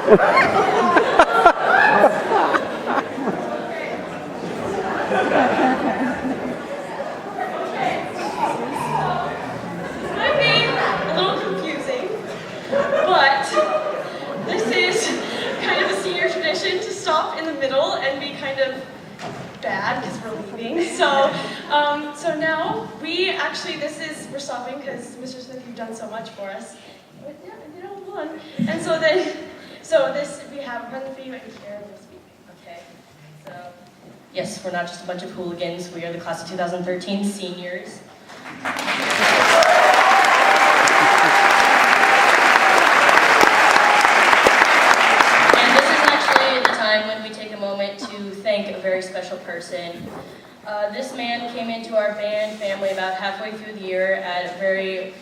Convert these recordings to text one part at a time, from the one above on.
In the middle and be kind of bad because we're leaving. So now we're stopping because Mr. Smith, you've done so much for us. But yeah, hold on. And so we have run for you and here this week. Okay. So yes, we're not just a bunch of hooligans. We are the class of 2013 seniors. When we take a moment to thank a very special person. This man came into our band family about halfway through the year at a very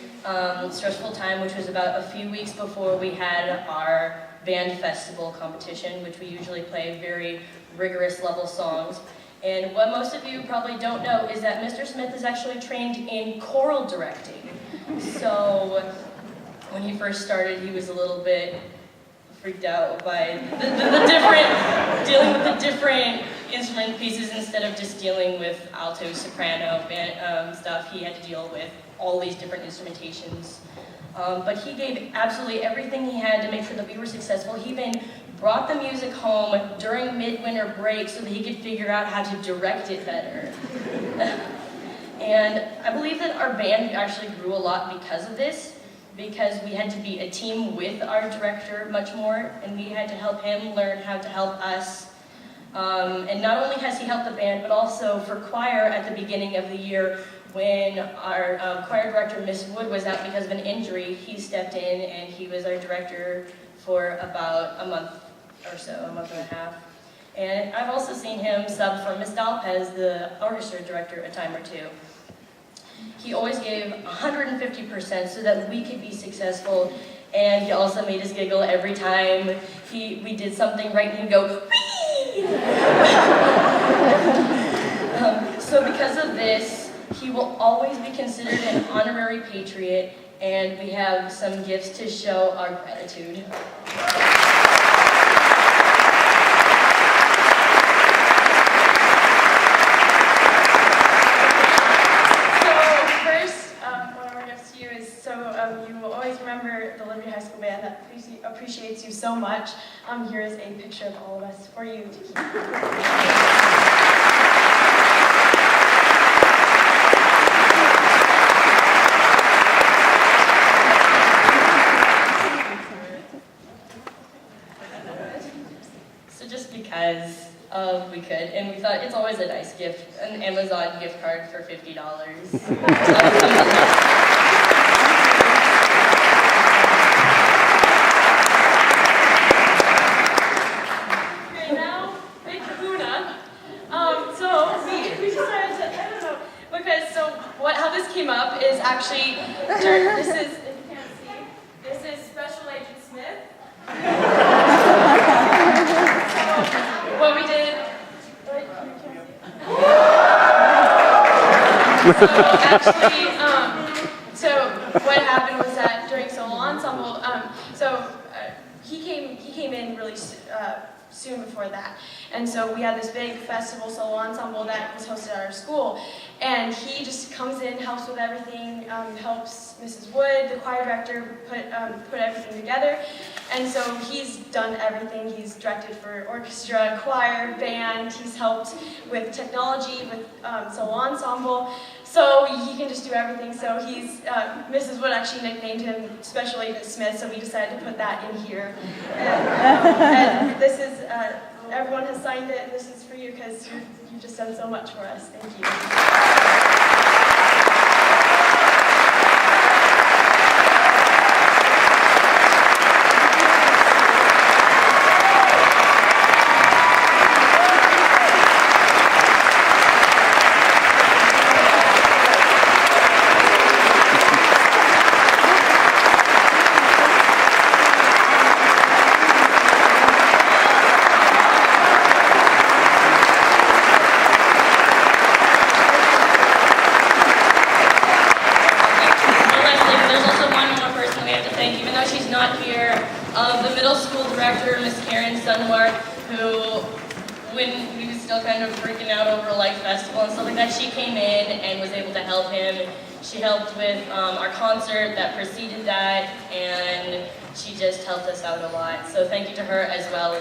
stressful time, which was about a few weeks before we had our band festival competition, which we usually play very rigorous level songs. And what most of you probably don't know is that Mr. Smith is actually trained in choral directing. So when he first started, he was a little bit freaked out by dealing with the different instrument pieces instead of just dealing with alto, soprano, stuff. He had to deal with all these different instrumentations. But he gave absolutely everything he had to make sure that we were successful. He even brought the music home during midwinter break so that he could figure out how to direct it better. And I believe that our band actually grew a lot because of this, because we had to be a team with our director much more, and we had to help him learn how to help us. And not only has he helped the band, but also for choir at the beginning of the year, when our choir director, Miss Wood, was out because of an injury, he stepped in and he was our director for about a month or so, a month and a half. And I've also seen him sub for Miss Dalpez, the orchestra director, a time or two. He always gave 150% so that we could be successful, and he also made us giggle every time we did something right, and he'd go, whee! So because of this, he will always be considered an honorary patriot, and we have some gifts to show our gratitude. You will always remember the Liberty High School band that appreciates you so much. Here is a picture of all of us for you to keep. So just because we could, and we thought it's always a nice gift, an Amazon gift card for $50. How this came up is actually, this is, if you can't see, this is Special Agent Smith. So what we did, so what happened was that during solo ensemble, he came in really soon before that. And so we had this big festival solo ensemble that was hosted at our school. And he just comes in, helps with everything, helps Mrs. Wood, the choir director, put everything together. And so he's done everything. He's directed for orchestra, choir, band. He's helped with technology, with solo ensemble. So he can just do everything. So Mrs. Wood actually nicknamed him Special Agent Smith, so we decided to put that in here. And this is, everyone has signed it, and this is for you because you've just done so much for us. Thank you. Even though she's not here, the middle middle school director, Miss Karen Sunmark, who, when he was still kind of freaking out over like festival and stuff like that, she came in and was able to help him. She helped with our concert that preceded that, and she just helped us out a lot. So thank you to her as well.